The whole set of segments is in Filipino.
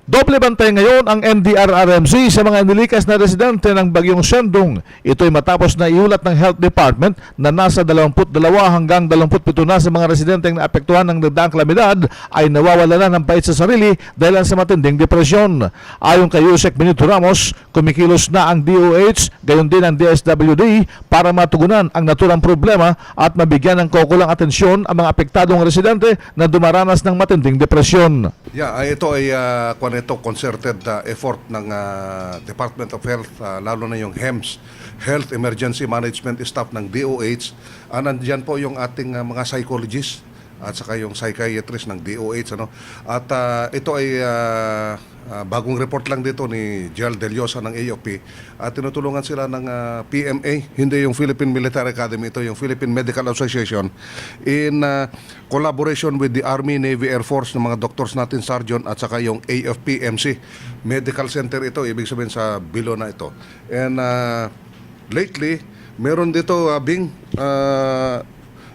Doble bantay ngayon ang NDRRMC sa mga inilikas na residente ng Bagyong Sendong. Ito'y matapos na iulat ng Health Department na nasa 22 hanggang 27 na sa mga residenteng naapektuhan ng nagdaang kalamidad ay nawawala na ng pait sa sarili dahil sa matinding depresyon. Ayon kay Yusek Benito Ramos, kumikilos na ang DOH, gayon din ang DSWD para matugunan ang naturang problema at mabigyan ng kaukulang atensyon ang mga apektadong residente na dumaranas ng matinding depresyon. Ito ay concerted effort ng Department of Health, lalo na yung HEMS, Health Emergency Management Staff ng DOH. Nandiyan po yung ating mga psychologists at saka yung psychiatrist ng DOH. At ito ay bagong report lang dito ni Gerald Deliosa ng AOP. Tinutulungan sila ng PMA, hindi yung Philippine Military Academy, ito yung Philippine Medical Association, in collaboration with the Army, Navy, Air Force, ng mga doctors natin, sergeant, at saka yung AFP-MC Medical Center ito, ibig sabihin sa Bilo na ito. And lately, meron dito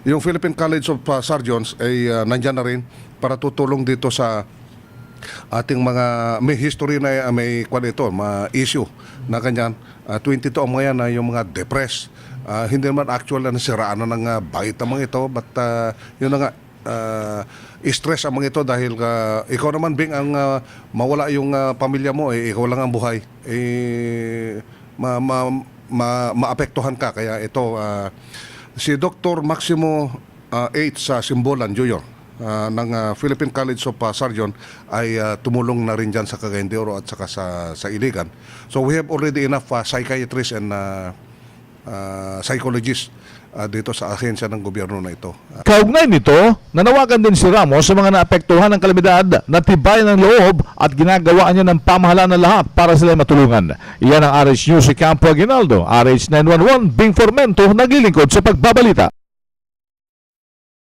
yung Philippine College of Sergeants ay nandyan na rin para tutulong dito sa ating mga may history na may issue na ganyan. 22 ang mga yan na yung mga depressed. Hindi naman actual na nasiraan na ng bait ang mga ito, but yun na nga, stress ang mga ito dahil ikaw naman Bing ang mawala yung pamilya mo, ikaw lang ang buhay, maapektuhan ka. Kaya ito si Dr. Maximo H. Simbolan Jr. Ng Philippine College of Sergeants ay tumulong na rin dyan sa Cagayan de Oro at saka sa Iligan. So we have already enough psychiatrists and psychologists dito sa ahensya ng gobyerno na ito. Kaugnay nito, nanawagan din si Ramos sa mga naapektuhan ng kalamidad na tibayan ng loob at ginagawaan niya ng pamahalaan ng lahat para sila matulungan. Iyan ang RH News si Campo Aguinaldo, RH 911, Bing Formento, naglilingkod sa pagbabalita.